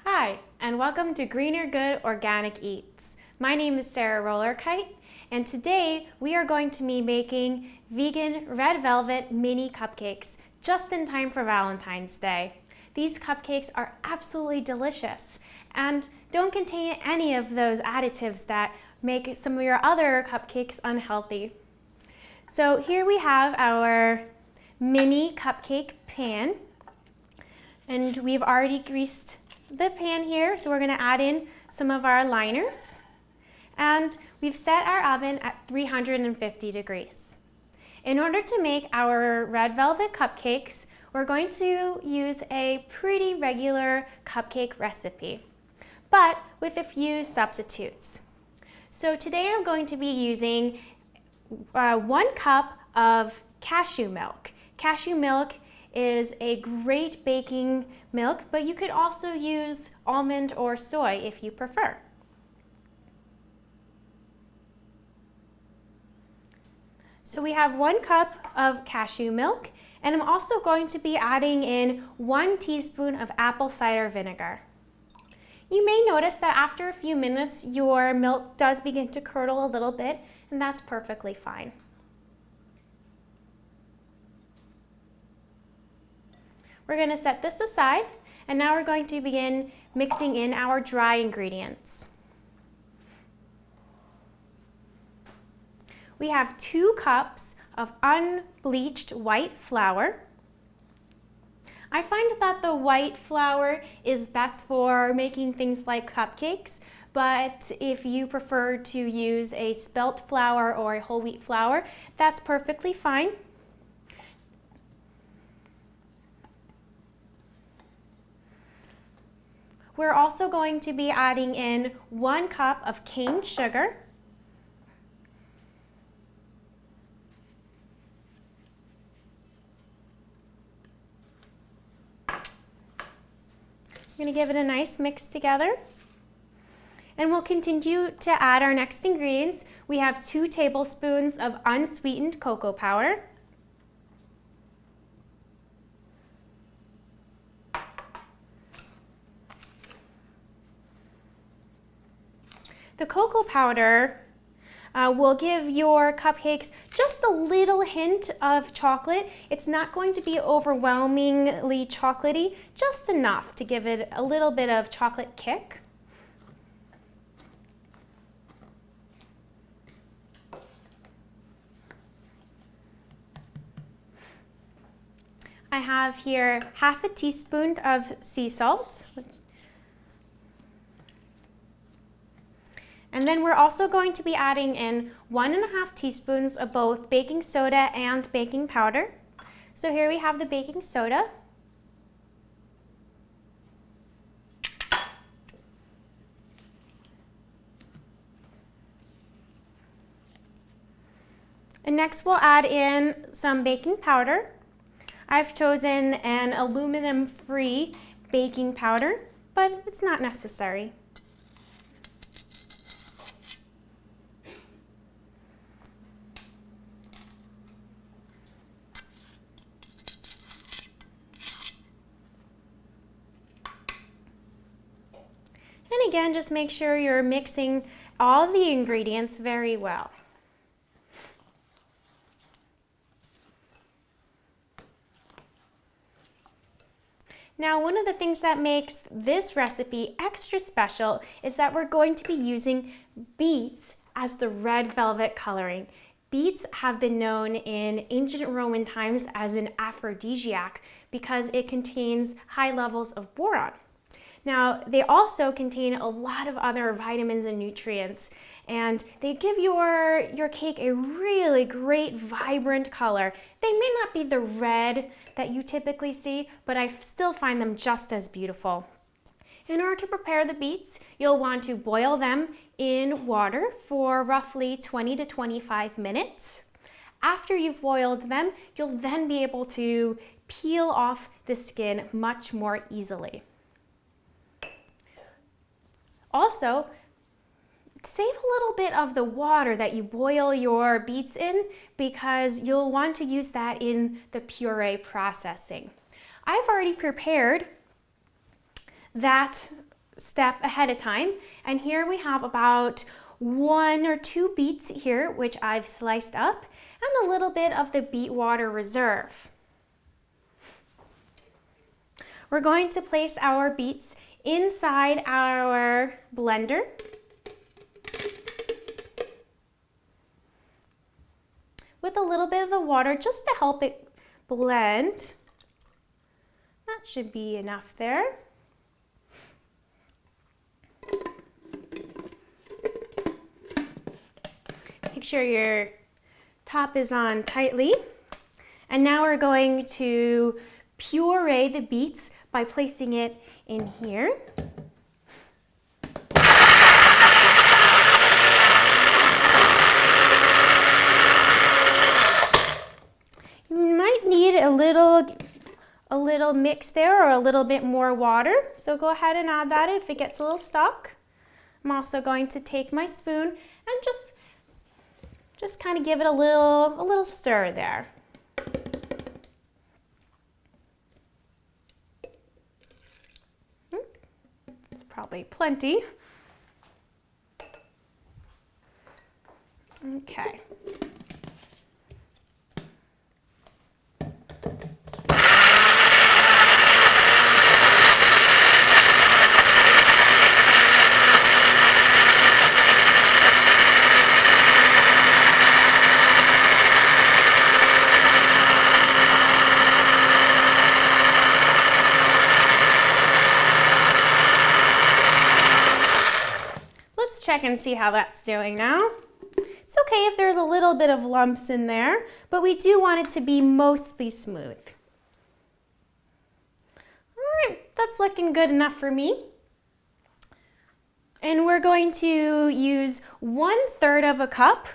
Hi, and welcome to Greener Good Organic Eats. My name is Sarah Rollerkite, and today we are going to be making vegan red velvet mini cupcakes just in time for Valentine's Day. These cupcakes are absolutely delicious and don't contain any of those additives that make some of your other cupcakes unhealthy. So here we have our mini cupcake pan, and we've already greased the pan here, so we're going to add in some of our liners, and we've set our oven at 350 degrees. In order to make our red velvet cupcakes, we're going to use a pretty regular cupcake recipe, but with a few substitutes. So today I'm going to be using 1 cup of cashew milk. Cashew milk is a great baking milk, but you could also use almond or soy if you prefer. So we have 1 cup of cashew milk, and I'm also going to be adding in 1 teaspoon of apple cider vinegar. You may notice that after a few minutes, your milk does begin to curdle a little bit, and that's perfectly fine. We're going to set this aside, and now we're going to begin mixing in our dry ingredients. We have 2 cups of unbleached white flour. I find that the white flour is best for making things like cupcakes, but if you prefer to use a spelt flour or a whole wheat flour, that's perfectly fine. We're also going to be adding in 1 cup of cane sugar, I'm going to give it a nice mix together, and we'll continue to add our next ingredients. We have 2 tablespoons of unsweetened cocoa powder, the cocoa powder will give your cupcakes just a little hint of chocolate. It's not going to be overwhelmingly chocolatey, just enough to give it a little bit of chocolate kick. I have here half a teaspoon of sea salt. And then we're also going to be adding in 1.5 teaspoons of both baking soda and baking powder. So here we have the baking soda. And next we'll add in some baking powder. I've chosen an aluminum-free baking powder, but it's not necessary. And again, just make sure you're mixing all the ingredients very well. Now, one of the things that makes this recipe extra special is that we're going to be using beets as the red velvet coloring. Beets have been known in ancient Roman times as an aphrodisiac because it contains high levels of boron. Now, they also contain a lot of other vitamins and nutrients, and they give your cake a really great, vibrant color. They may not be the red that you typically see, but I still find them just as beautiful. In order to prepare the beets, you'll want to boil them in water for roughly 20 to 25 minutes. After you've boiled them, you'll then be able to peel off the skin much more easily. Also, save a little bit of the water that you boil your beets in because you'll want to use that in the puree processing. I've already prepared that step ahead of time. And here we have about 1 or 2 beets here, which I've sliced up, and a little bit of the beet water reserve. We're going to place our beets inside our blender. With a little bit of the water just to help it blend. That should be enough there. Make sure your top is on tightly. And now we're going to puree the beets by placing it in here. You might need a little mix there or a little bit more water. So go ahead and add that if it gets a little stuck. I'm also going to take my spoon and just kind of give it a little stir there. It's probably plenty. Okay. Let's check and see how that's doing now. It's okay if there's a little bit of lumps in there, but we do want it to be mostly smooth. All right, that's looking good enough for me. And we're going to use 1/3 of a cup.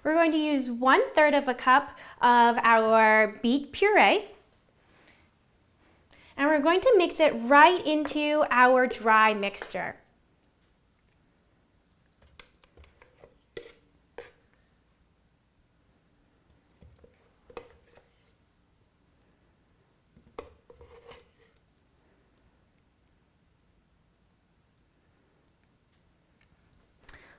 We're going to use 1/3 of a cup of our beet puree. And we're going to mix it right into our dry mixture.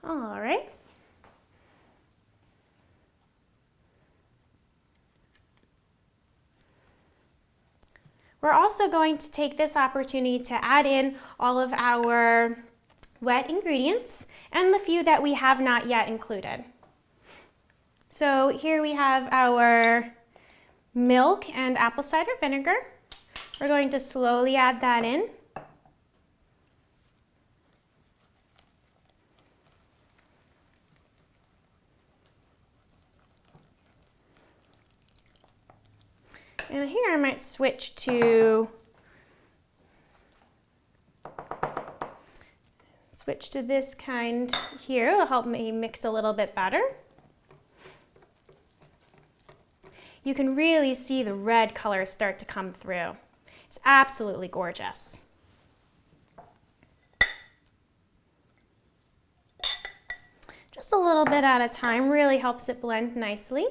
All right. We're also going to take this opportunity to add in all of our wet ingredients and the few that we have not yet included. So here we have our milk and apple cider vinegar. We're going to slowly add that in. And here I might switch to this kind here. It'll help me mix a little bit better. You can really see the red colors start to come through. It's absolutely gorgeous. Just a little bit at a time really helps it blend nicely.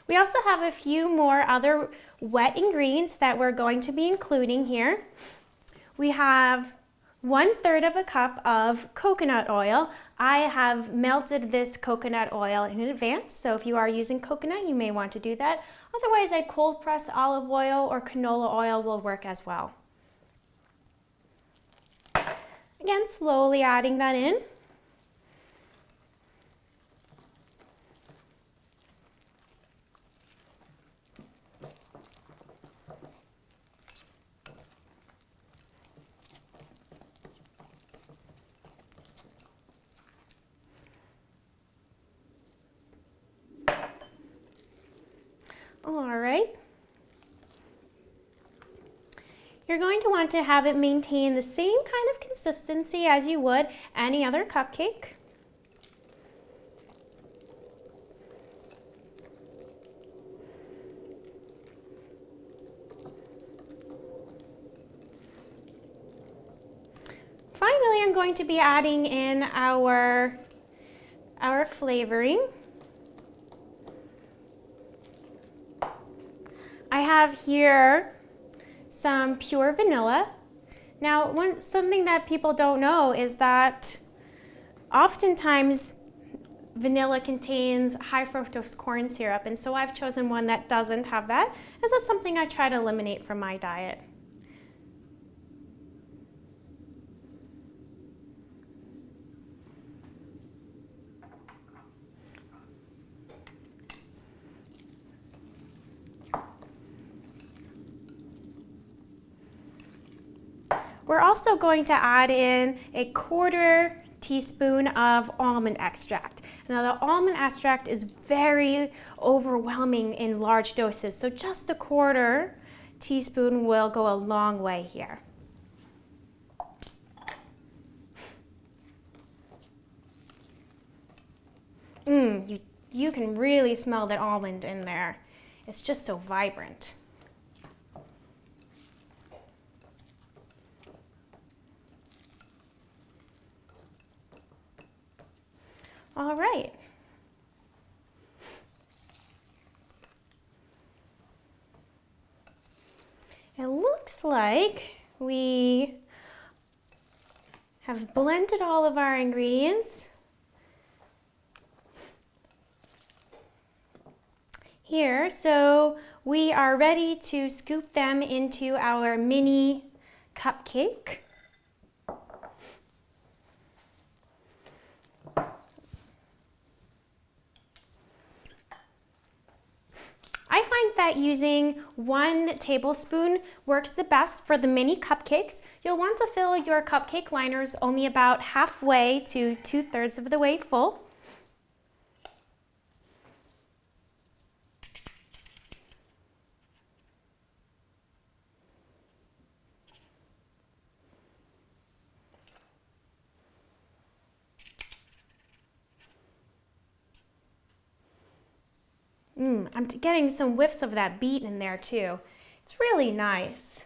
We also have a few more other wet ingredients that we're going to be including here. We have 1/3 of a cup of coconut oil. I have melted this coconut oil in advance, so if you are using coconut, you may want to do that. Otherwise, a cold press olive oil or canola oil will work as well. Again, slowly adding that in. All right. You're going to want to have it maintain the same kind of consistency as you would any other cupcake. going to be adding in our flavoring. I have here some pure vanilla. Now, something that people don't know is that oftentimes vanilla contains high fructose corn syrup, and so I've chosen one that doesn't have that, as that's something I try to eliminate from my diet. We're also going to add in a 1/4 teaspoon of almond extract. Now the almond extract is very overwhelming in large doses, so just a 1/4 teaspoon will go a long way here. You can really smell that almond in there. It's just so vibrant. All right. It looks like we have blended all of our ingredients. Here, so we are ready to scoop them into our mini cupcake. I find that using 1 tablespoon works the best for the mini cupcakes. You'll want to fill your cupcake liners only about halfway to 2/3 of the way full. I'm getting some whiffs of that beet in there too. It's really nice.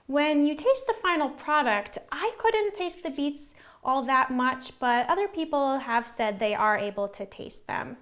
When you taste the final product, I couldn't taste the beets all that much, but other people have said they are able to taste them.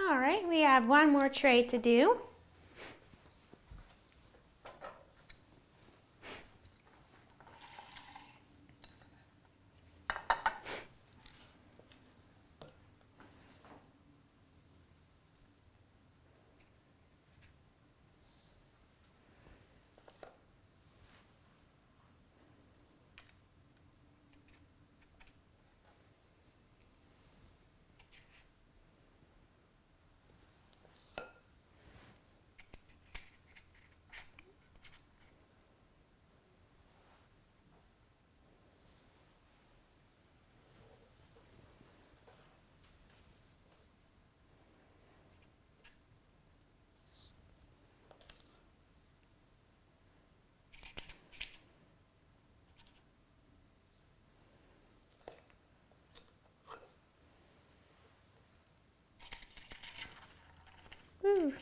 All right, we have one more tray to do. Ooh.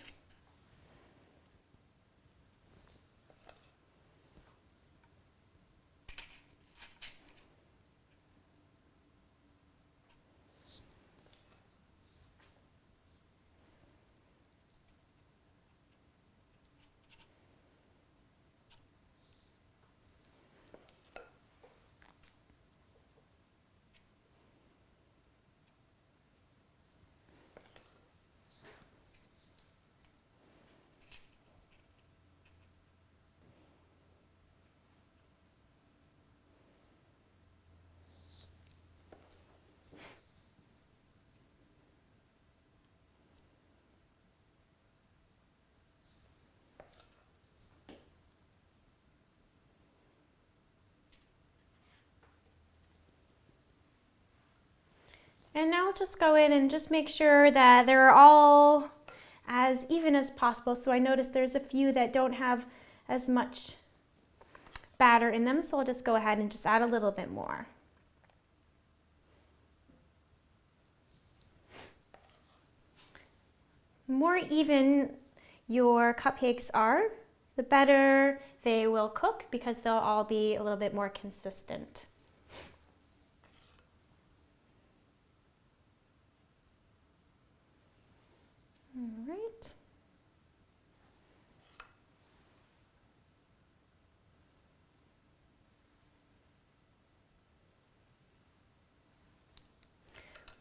And now just go in and just make sure that they're all as even as possible. So I noticed there's a few that don't have as much batter in them, so I'll just go ahead and just add a little bit more. The more even your cupcakes are, the better they will cook because they'll all be a little bit more consistent. All right.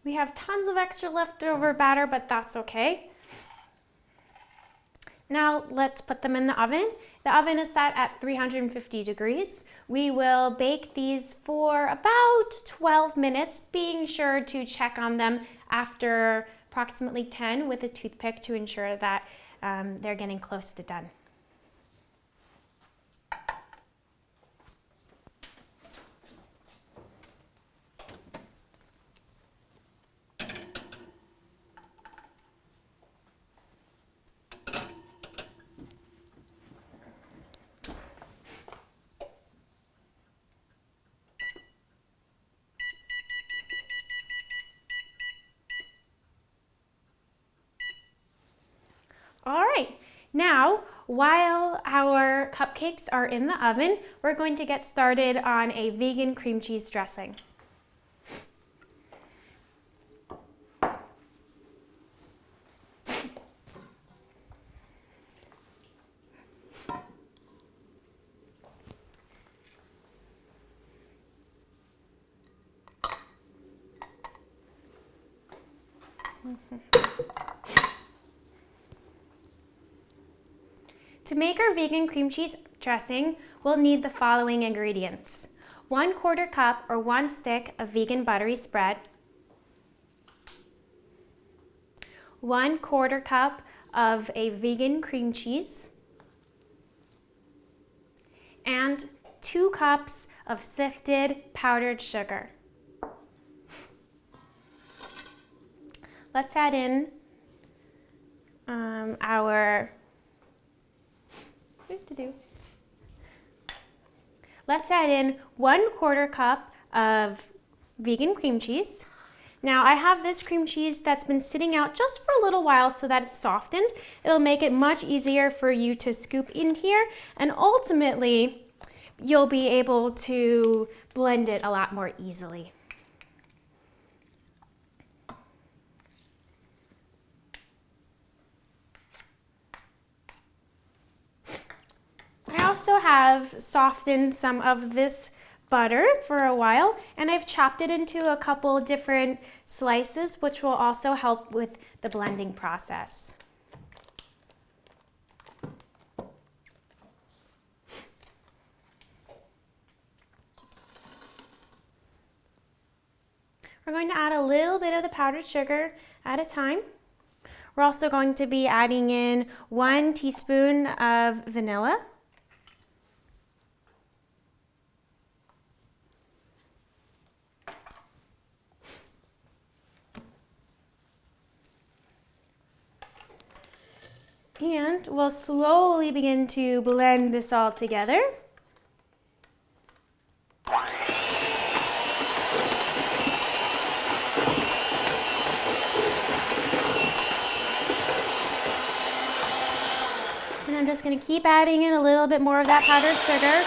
We have tons of extra leftover batter, but that's okay. Now let's put them in the oven. The oven is set at 350 degrees. We will bake these for about 12 minutes, being sure to check on them after approximately 10 with a toothpick to ensure that they're getting close to done. All right, now while our cupcakes are in the oven, we're going to get started on a vegan cream cheese dressing. To make our vegan cream cheese dressing, we'll need the following ingredients: 1/4 cup or 1 stick of vegan buttery spread, 1/4 cup of a vegan cream cheese, and 2 cups of sifted powdered sugar. Let's add in Let's add in 1/4 cup of vegan cream cheese. Now I have this cream cheese that's been sitting out just for a little while so that it's softened. It'll make it much easier for you to scoop in here, and ultimately you'll be able to blend it a lot more easily. I also have softened some of this butter for a while, and I've chopped it into a couple different slices, which will also help with the blending process. We're going to add a little bit of the powdered sugar at a time. We're also going to be adding in 1 teaspoon of vanilla. And we'll slowly begin to blend this all together. And I'm just going to keep adding in a little bit more of that powdered sugar.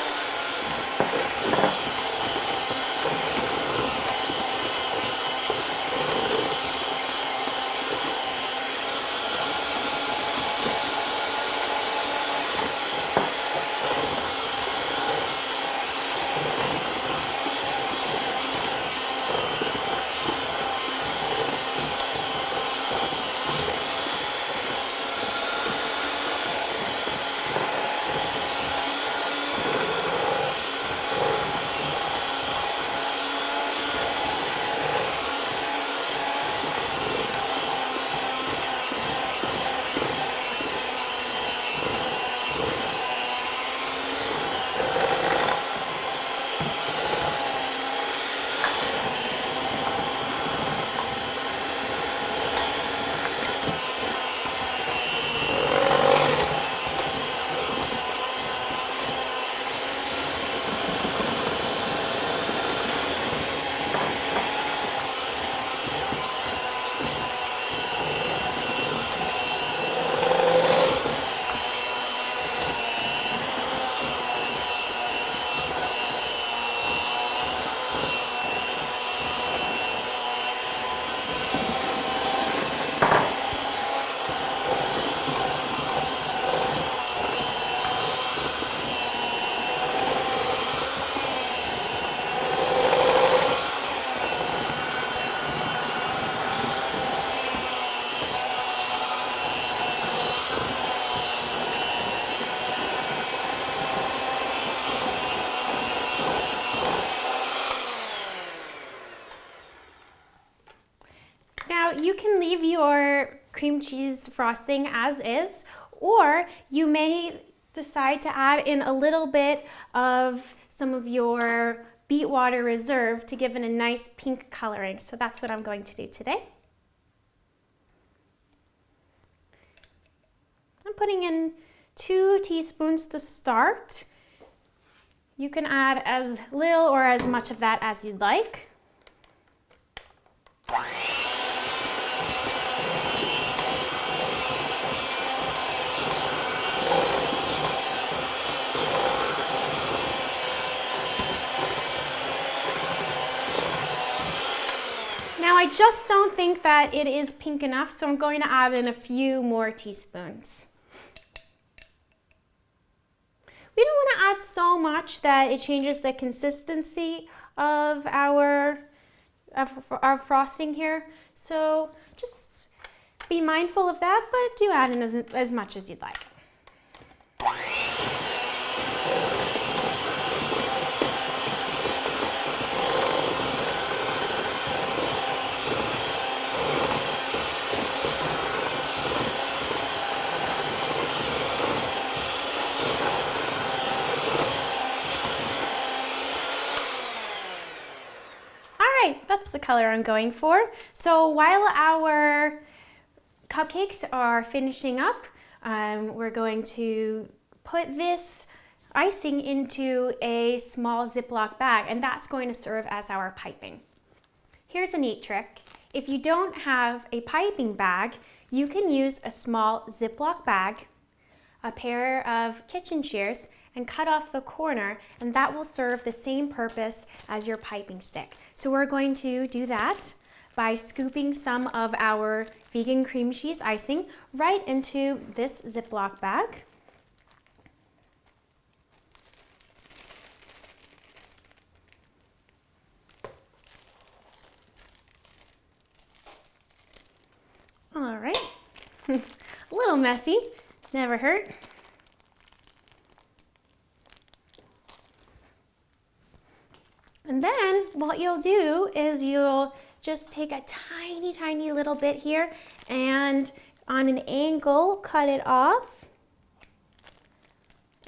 cream cheese frosting as is, or you may decide to add in a little bit of some of your beet water reserve to give it a nice pink coloring. So that's what I'm going to do today. I'm putting in 2 teaspoons to start. You can add as little or as much of that as you'd like. Now I just don't think that it is pink enough, so I'm going to add in a few more teaspoons. We don't want to add so much that it changes the consistency of our frosting here. So just be mindful of that, but do add in as much as you'd like. That's the color I'm going for. So while our cupcakes are finishing up, we're going to put this icing into a small Ziploc bag, and that's going to serve as our piping. Here's a neat trick. If you don't have a piping bag, you can use a small Ziploc bag, a pair of kitchen shears, and cut off the corner, and that will serve the same purpose as your piping stick. So we're going to do that by scooping some of our vegan cream cheese icing right into this Ziploc bag. All right, a little messy, never hurt. And then what you'll do is you'll just take a tiny, tiny little bit here and on an angle, cut it off.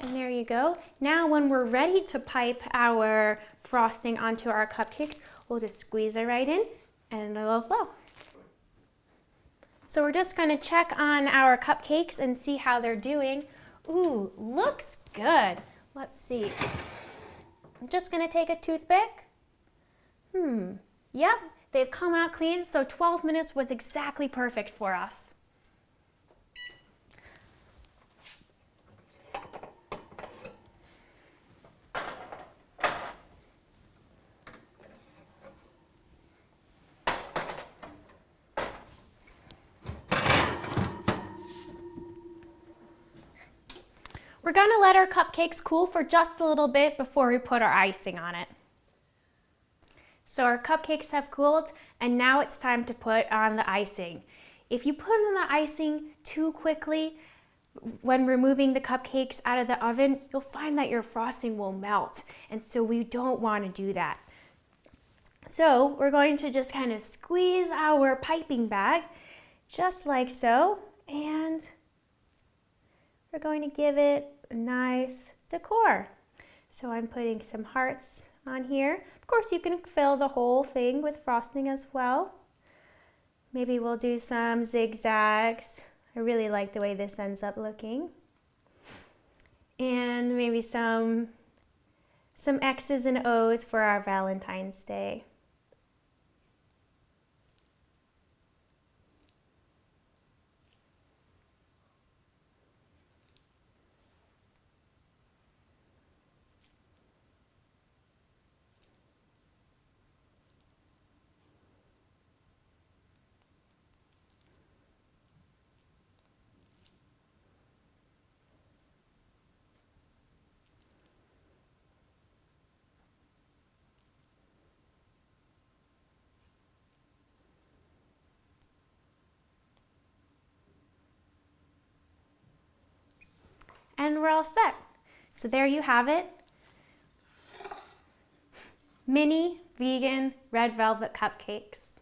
And there you go. Now when we're ready to pipe our frosting onto our cupcakes, we'll just squeeze it right in and it'll flow. So we're just gonna check on our cupcakes and see how they're doing. Ooh, looks good. Let's see. I'm just gonna take a toothpick. Yep, they've come out clean, so 12 minutes was exactly perfect for us. We're gonna let our cupcakes cool for just a little bit before we put our icing on it. So our cupcakes have cooled, and now it's time to put on the icing. If you put on the icing too quickly when removing the cupcakes out of the oven, you'll find that your frosting will melt, and so we don't want to do that. So we're going to just kind of squeeze our piping bag, just like so, and we're going to give it a nice decor. So I'm putting some hearts on here. Of course, you can fill the whole thing with frosting as well. Maybe we'll do some zigzags. I really like the way this ends up looking. And maybe some X's and O's for our Valentine's Day. And we're all set. So there you have it. Mini vegan red velvet cupcakes.